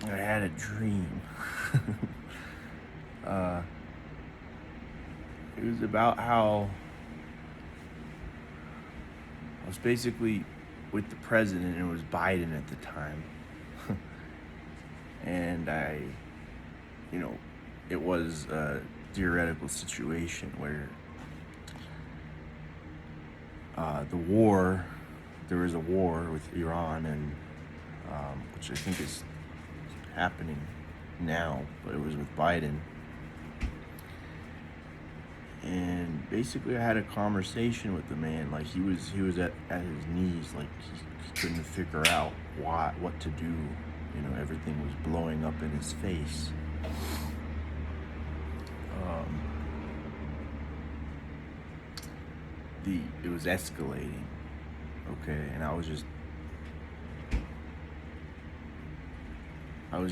I had a dream. uh, it was about how I was basically with the president, and it was Biden at the time. And you know, it was a theoretical situation where the war, there was a war with Iran, and which I think is happening now, but it was with Biden. And basically, I had a conversation with the man. Like he was at his knees. Like he couldn't figure out what to do. You know, everything was blowing up in his face. Um, it was escalating. Okay, and I was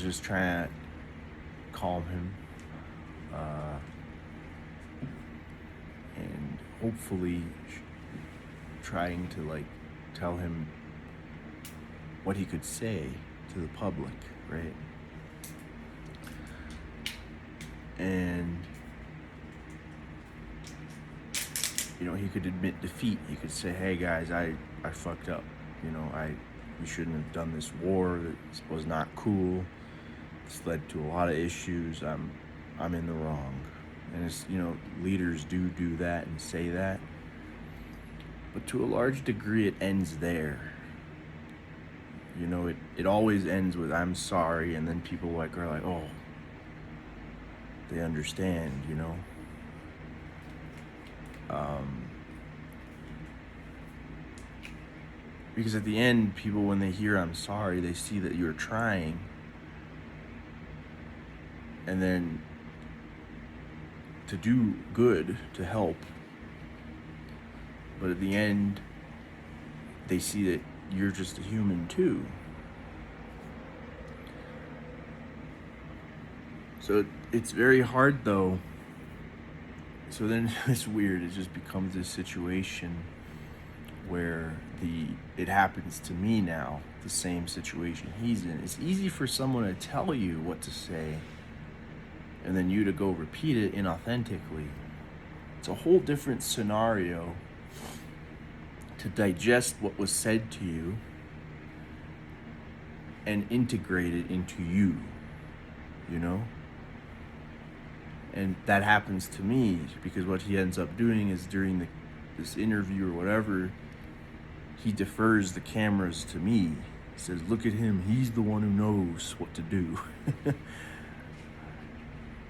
just trying to calm him, and hopefully trying to like tell him what he could say to the public, right? And you know, he could admit defeat. He could say, "Hey guys, I fucked up. You know, we shouldn't have done this war. This was not cool. This led to a lot of issues. I'm in the wrong." And it's, you know, leaders do that and say that, but to a large degree, it ends there. You know, it always ends with "I'm sorry," and then people like are like, "Oh, they understand," you know. Because at the end, people, when they hear "I'm sorry," they see that you're trying, and then to do good, to help. But at the end, they see that you're just a human too. So it's very hard though. So then it's weird. It just becomes this situation where it happens to me now, the same situation he's in. It's easy for someone to tell you what to say and then you to go repeat it inauthentically. It's a whole different scenario to digest what was said to you and integrate it into you, you know? And that happens to me because what he ends up doing is during this interview or whatever, he defers the cameras to me. He says, "Look at him, he's the one who knows what to do."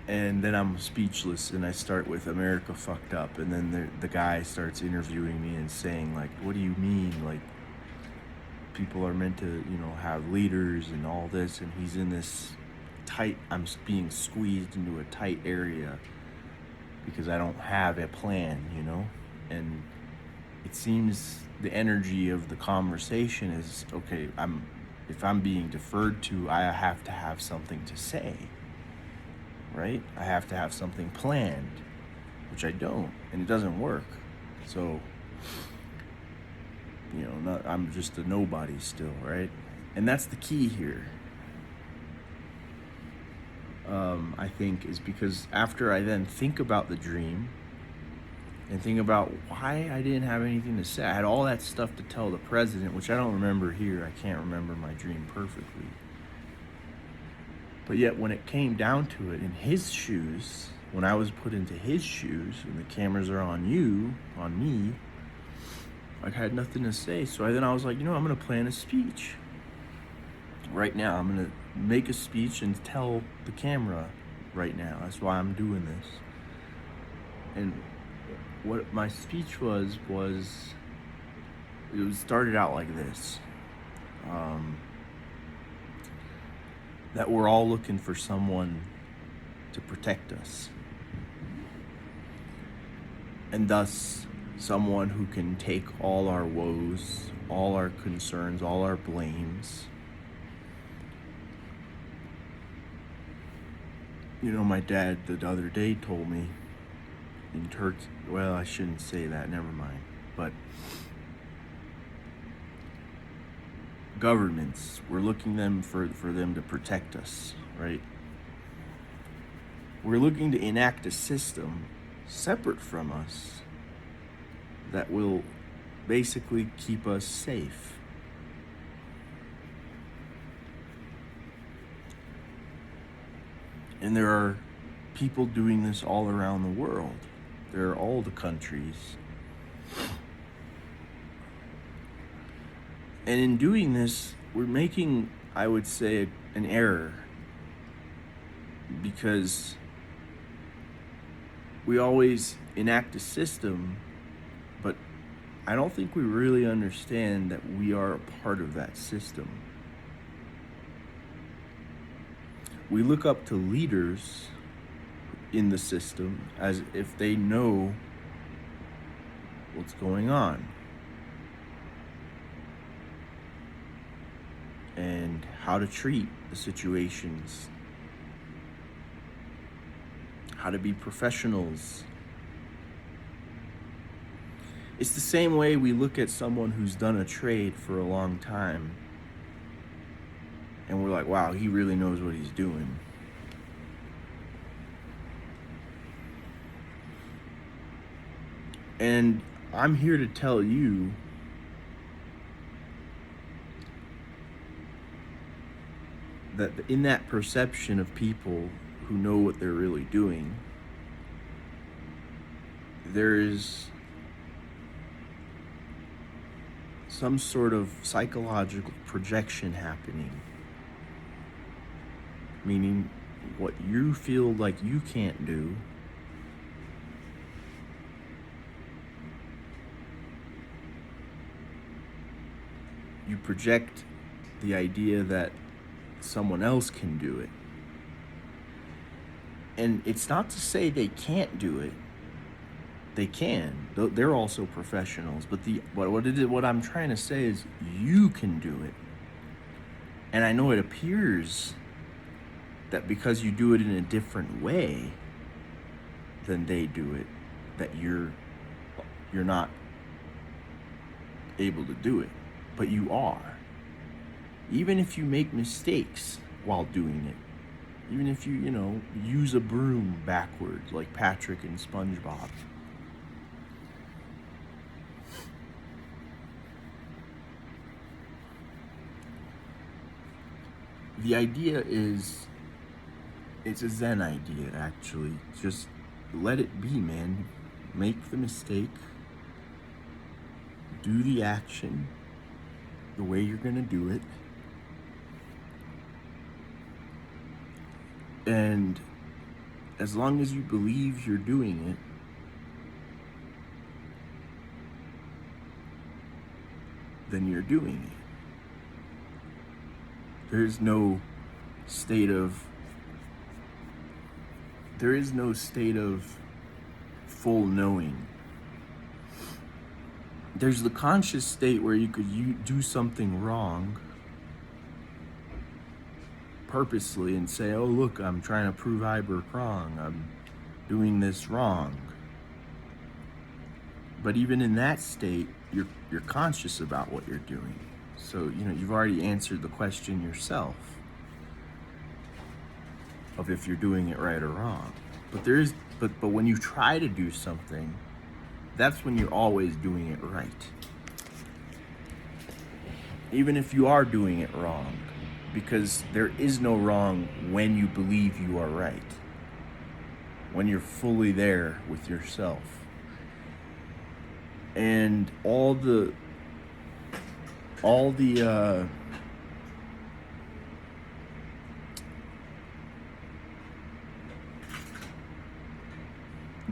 And then I'm speechless, and I start with "America fucked up," and then the guy starts interviewing me and saying like, "What do you mean? Like, people are meant to, you know, have leaders and all this," and he's in this tight, I'm being squeezed into a tight area because I don't have a plan, you know? And it seems the energy of the conversation is, okay, if I'm being deferred to, I have to have something to say, right? I have to have something planned, which I don't, and it doesn't work. So, you know, I'm just a nobody still, right? And that's the key here. I think, is because after I then think about the dream and think about why I didn't have anything to say, I had all that stuff to tell the president, which I don't remember here. I can't remember my dream perfectly. But yet, when it came down to it, in his shoes, when I was put into his shoes, and the cameras are on you, on me, I had nothing to say. So I was like, you know, I'm going to plan a speech. Right now, I'm going to make a speech and tell the camera right now. That's why I'm doing this. And what my speech was it started out like this. That we're all looking for someone to protect us. And thus, someone who can take all our woes, all our concerns, all our blames. You know, my dad the other day told me in Turkey, well, I shouldn't say that, never mind. But governments. We're looking them for them to protect us, right? We're looking to enact a system separate from us that will basically keep us safe. And there are people doing this all around the world. There are all the countries. And in doing this, we're making, I would say, an error, because we always enact a system, but I don't think we really understand that we are a part of that system. We look up to leaders in the system as if they know what's going on and how to treat the situations, how to be professionals. It's the same way we look at someone who's done a trade for a long time and we're like, wow, he really knows what he's doing. And I'm here to tell you that in that perception of people who know what they're really doing, there is some sort of psychological projection happening. Meaning, what you feel like you can't do, you project the idea that someone else can do it. And it's not to say they can't do it. They can. They're also professionals. But what I'm trying to say is you can do it. And I know it appears that because you do it in a different way than they do it, that you're not able to do it. But you are. Even if you make mistakes while doing it. Even if you use a broom backwards like Patrick and SpongeBob. The idea is, it's a Zen idea actually. Just let it be, man. Make the mistake. Do the action the way you're gonna do it. And as long as you believe you're doing it, then you're doing it. There is no state of full knowing. There's the conscious state where you could do something wrong purposely and say, oh look, I'm trying to prove Ibert wrong, I'm doing this wrong. But even in that state, you're conscious about what you're doing. So you've already answered the question yourself of if you're doing it right or wrong. But when you try to do something, that's when you're always doing it right. Even if you are doing it wrong. Because there is no wrong when you believe you are right. When you're fully there with yourself. And all the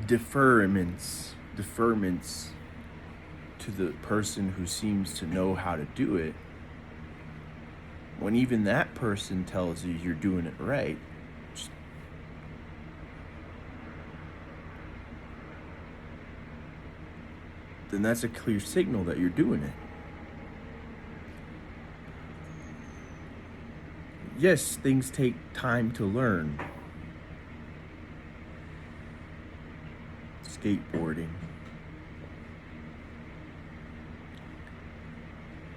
deferments to the person who seems to know how to do it, when even that person tells you you're doing it right, then that's a clear signal that you're doing it. Yes, things take time to learn. Skateboarding.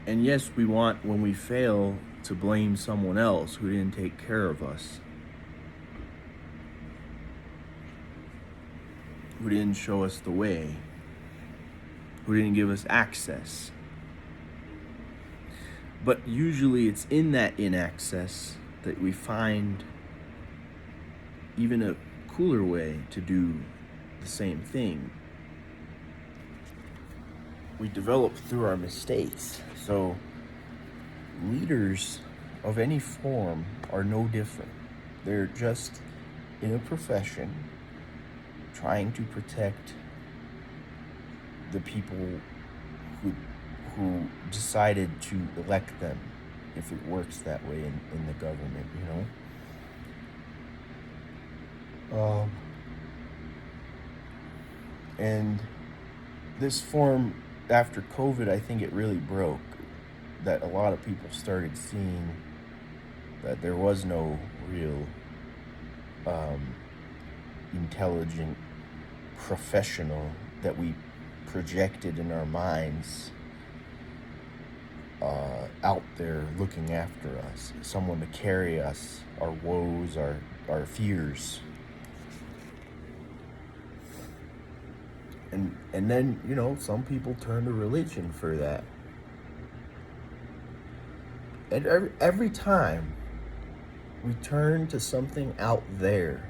And yes, we want, when we fail, to blame someone else who didn't take care of us, who didn't show us the way, who didn't give us access. But usually it's in that inaccess that we find even a cooler way to do the same thing. We develop through our mistakes. So leaders of any form are no different. They're just in a profession trying to protect the people who decided to elect them, if it works that way in the government, and this form, after COVID, I think it really broke, that a lot of people started seeing that there was no real intelligent professional that we projected in our minds out there looking after us, someone to carry us, our woes, our fears. And then, some people turn to religion for that. And every time we turn to something out there,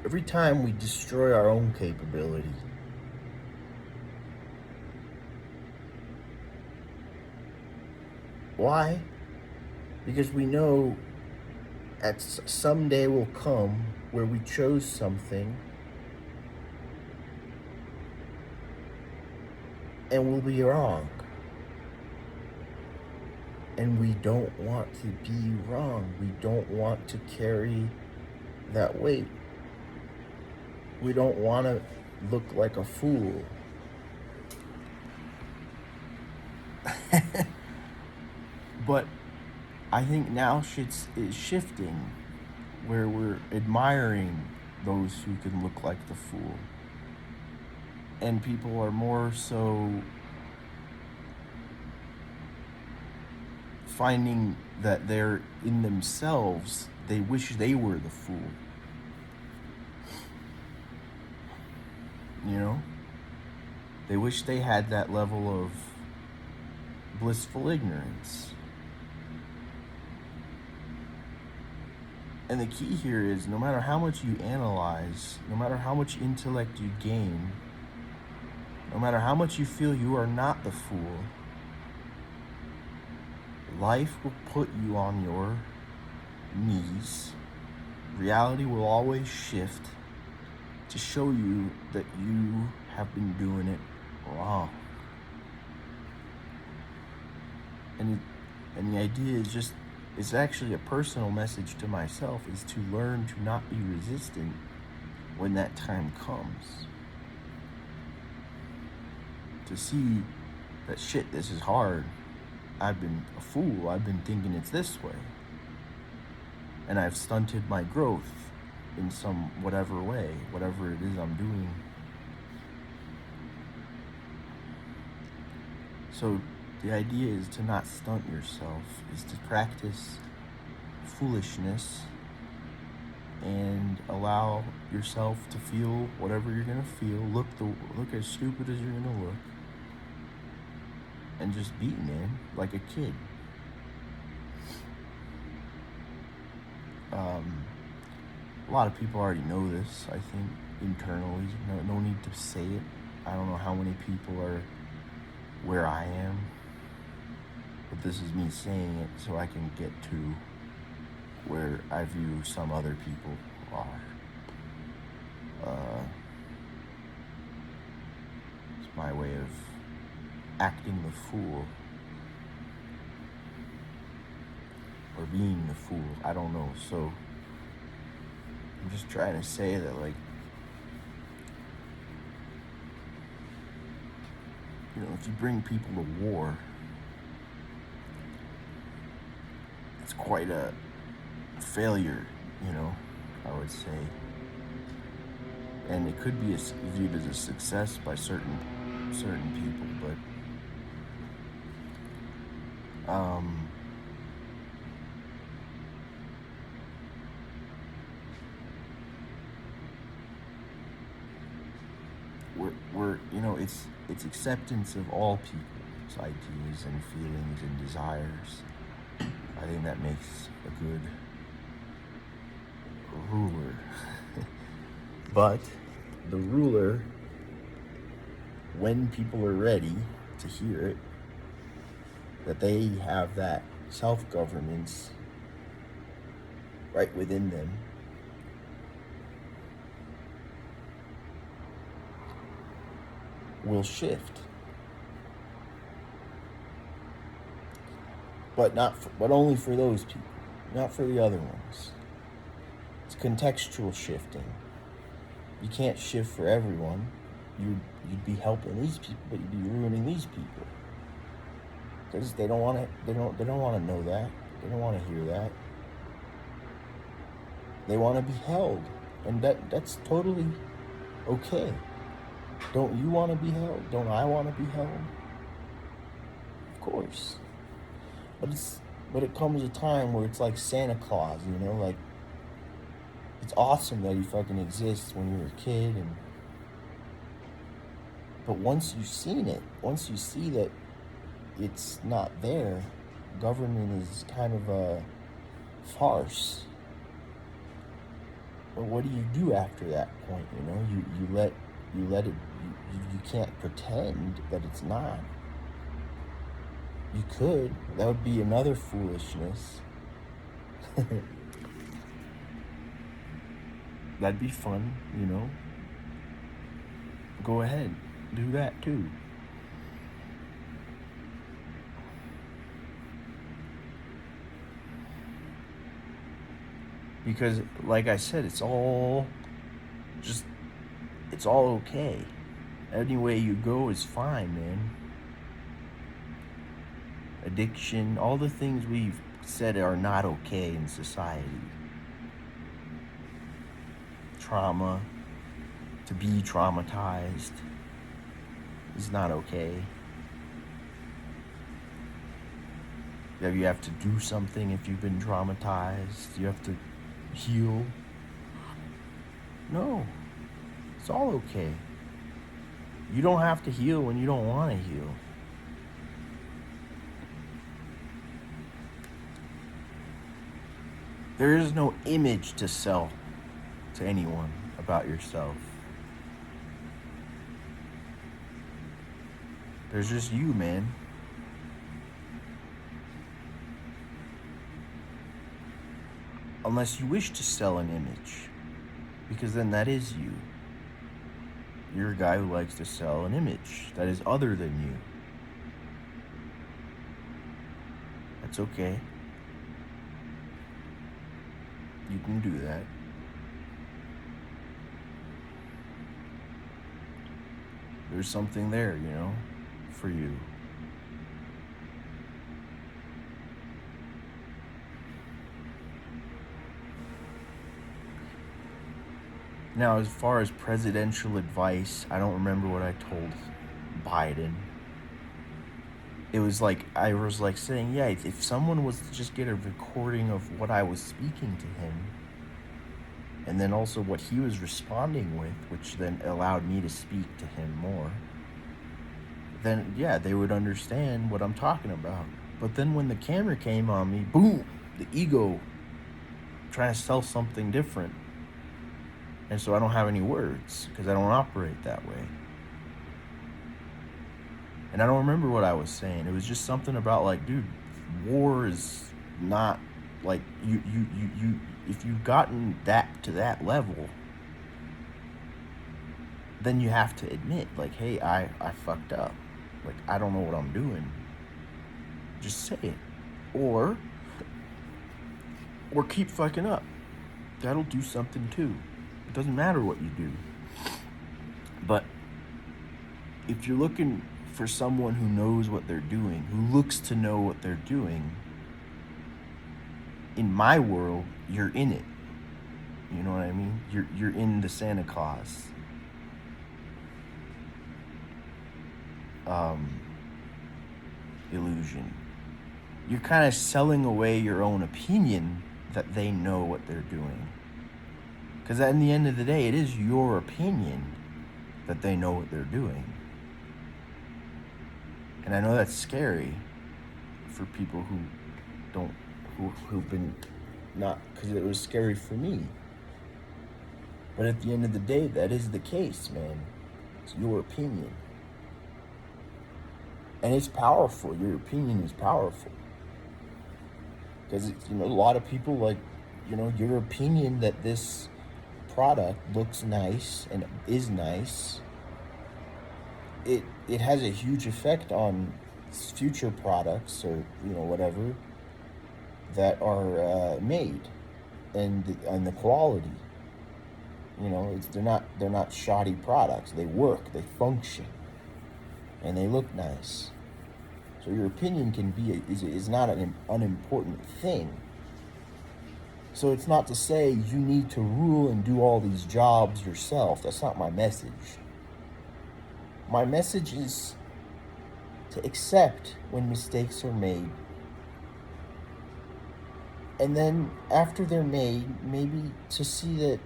every time we destroy our own capability, why? Because we know some day will come where we chose something and we'll be wrong. And we don't want to be wrong. We don't want to carry that weight. We don't want to look like a fool. But I think now shit is shifting, where we're admiring those who can look like the fool. And people are more so finding that they're in themselves, they wish they were the fool. They wish they had that level of blissful ignorance. And the key here is, no matter how much you analyze, no matter how much intellect you gain, no matter how much you feel you are not the fool, life will put you on your knees. Reality will always shift to show you that you have been doing it wrong. And the idea is just, it's actually a personal message to myself, is to learn to not be resistant when that time comes. To see that shit, this is hard. I've been a fool. I've been thinking it's this way. And I've stunted my growth in some whatever way, whatever it is I'm doing. So the idea is to not stunt yourself, is to practice foolishness and allow yourself to feel whatever you're gonna feel. Look as stupid as you're gonna look, and just be, man, like a kid. A lot of people already know this, I think, internally. No need to say it. I don't know how many people are where I am, but this is me saying it so I can get to where I view some other people are. It's my way of acting the fool, or being the fool, I don't know. So I'm just trying to say that, like, if you bring people to war, it's quite a failure, I would say. and it could be viewed as a success by certain people, but we're it's acceptance of all people's ideas and feelings and desires. I think that makes a good ruler. But the ruler, when people are ready to hear it, that they have that self-governance right within them, will shift. But but only for those people, not for the other ones. It's contextual shifting. You can't shift for everyone. You'd be helping these people, but you'd be ruining these people. Because they don't want to. They don't want to know that. They don't want to hear that. They want to be held, and that's totally okay. Don't you want to be held? Don't I want to be held? Of course. But it comes a time where it's like Santa Claus, like it's awesome that he fucking exists when you're a kid, but once you've seen it, once you see that it's not there, government is kind of a farce. But what do you do after that point? You let it. You can't pretend that it's not. You could. That would be another foolishness. That'd be fun, Go ahead. Do that too. Because, like I said, it's all okay. Any way you go is fine, man. Addiction, all the things we've said are not okay in society. Trauma, to be traumatized is not okay. You have to do something if you've been traumatized. You have to heal. No, it's all okay. You don't have to heal when you don't want to heal. There is no image to sell to anyone about yourself. There's just you, man. Unless you wish to sell an image, because then that is you. You're a guy who likes to sell an image that is other than you. That's okay. You can do that. There's something there, for you. Now, as far as presidential advice, I don't remember what I told Biden. It was like, I was like saying, yeah, if someone was to just get a recording of what I was speaking to him, and then also what he was responding with, which then allowed me to speak to him more, then yeah, they would understand what I'm talking about. But then when the camera came on me, boom, the ego trying to sell something different. And so I don't have any words because I don't operate that way. And I don't remember what I was saying. It was just something about like, dude, war is not like you if you've gotten that to that level, then you have to admit like, hey, I fucked up. Like, I don't know what I'm doing. Just say it. Or keep fucking up. That'll do something too. It doesn't matter what you do. But if you're looking for someone who knows what they're doing, who looks to know what they're doing, in my world, you're in it. You know what I mean? You're in the Santa Claus. illusion. You're kind of selling away your own opinion that they know what they're doing. Because at the end of the day, it is your opinion that they know what they're doing. And I know that's scary for people who've been not, because it was scary for me. But at the end of the day, that is the case, man. It's your opinion. And it's powerful. Your opinion is powerful. Because, a lot of people, like, your opinion that this product looks nice and is nice, it has a huge effect on future products or, whatever that are made and the quality. They're not shoddy products. They work, they function, and they look nice. So your opinion is not an unimportant thing. So it's not to say you need to rule and do all these jobs yourself. That's not my message. My message is to accept when mistakes are made. And then after they're made, maybe to see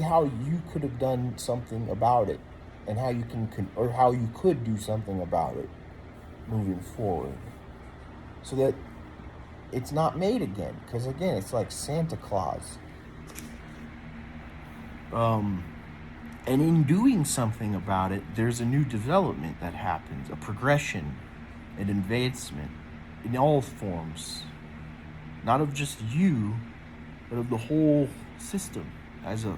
how you could have done something about it and how you how you could do something about it moving forward. So that it's not made again. Because again, it's like Santa Claus. And in doing something about it, there's a new development that happens, a progression, an advancement in all forms. Not of just you, but of the whole system as a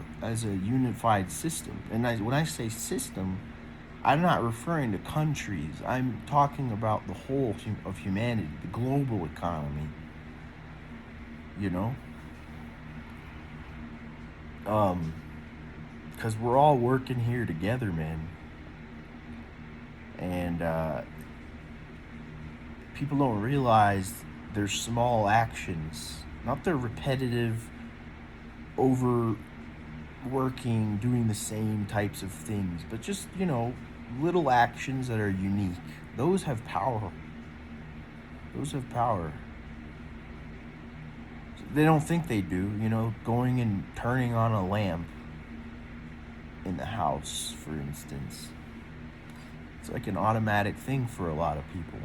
unified system. And when I say system, I'm not referring to countries. I'm talking about the whole of humanity, the global economy. Because we're all working here together, man. And people don't realize their small actions, not their repetitive, overworking, doing the same types of things, but just, little actions that are unique. Those have power. They don't think they do, going and turning on a lamp in the house, for instance. It's like an automatic thing for a lot of people.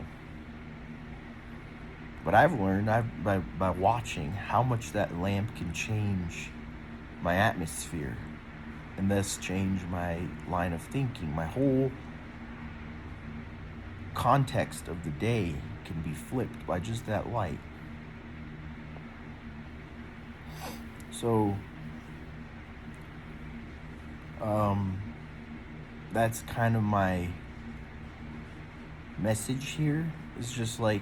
But I've learned by watching how much that lamp can change my atmosphere and thus change my line of thinking. My whole context of the day can be flipped by just that light. So that's kind of my message here, is just like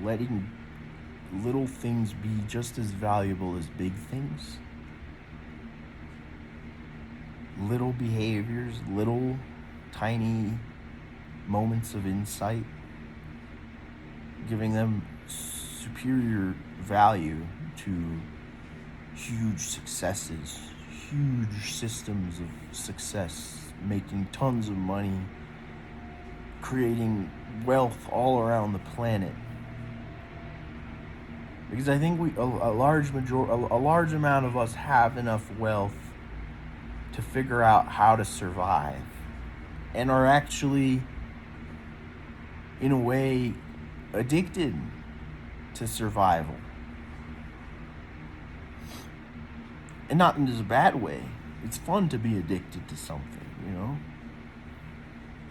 letting little things be just as valuable as big things. Little behaviors, little tiny moments of insight, giving them superior value to huge successes, huge systems of success, making tons of money, creating wealth all around the planet. Because I think a large amount of us have enough wealth to figure out how to survive, and are actually, in a way, addicted to survival. And not in a bad way. It's fun to be addicted to something,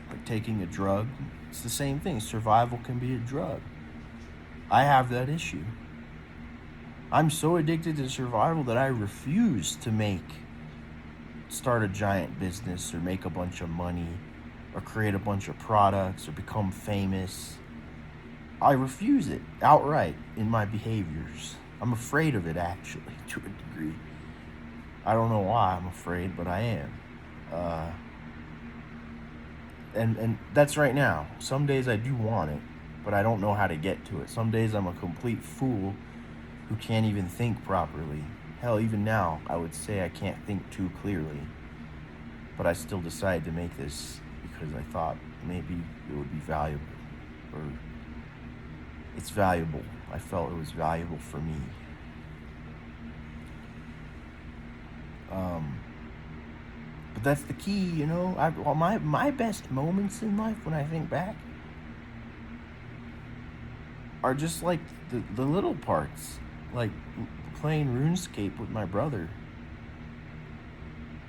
Like taking a drug. It's the same thing. Survival can be a drug. I have that issue. I'm so addicted to survival that I refuse to start a giant business or make a bunch of money or create a bunch of products or become famous. I refuse it outright in my behaviors. I'm afraid of it, actually, to a degree. I don't know why I'm afraid, but I am. And that's right now. Some days I do want it, but I don't know how to get to it. Some days I'm a complete fool who can't even think properly. Hell, even now, I would say I can't think too clearly. but I still decided to make this because I thought maybe it would be valuable, or it's valuable. I felt it was valuable for me. But that's the key, you know. My best moments in life, when I think back, are just like the little parts, like playing RuneScape with my brother,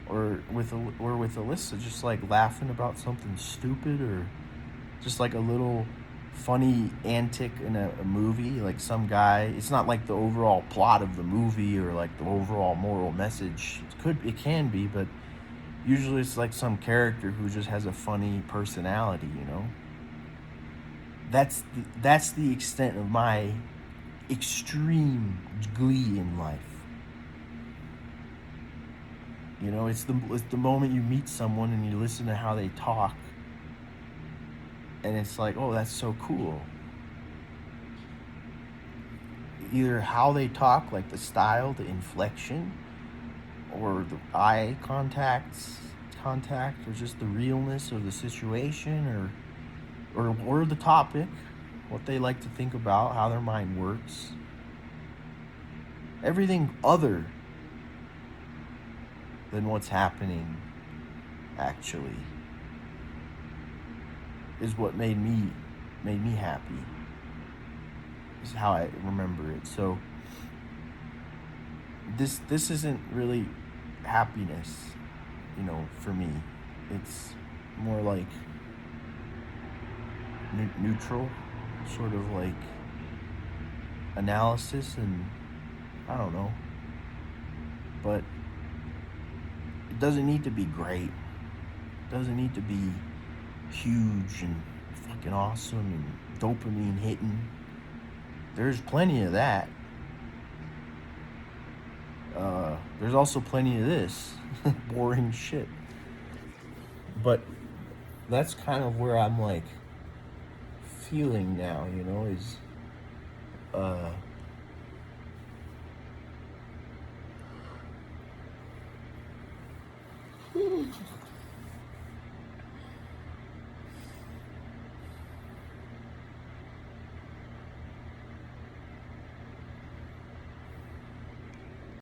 or with Alyssa, just like laughing about something stupid, or just like a little funny antic in a movie, like some guy. It's not like the overall plot of the movie or like the overall moral message. It can be, but usually it's like some character who just has a funny personality, you know. That's the extent of my extreme glee in life. You know, it's the moment you meet someone and you listen to how they talk, and it's like, oh, that's so cool. Either how they talk, like the style, the inflection, or the eye contact, or just the realness of the situation, or the topic, what they like to think about, how their mind works. Everything other than what's happening actually is what made me happy. Is how I remember it. So this isn't really happiness, you know, for me. It's more like neutral, sort of like analysis, and I don't know. But it doesn't need to be great. It doesn't need to be huge and fucking awesome and dopamine hitting. There's plenty of that. There's also plenty of this boring shit. But that's kind of where I'm like feeling now, you know, is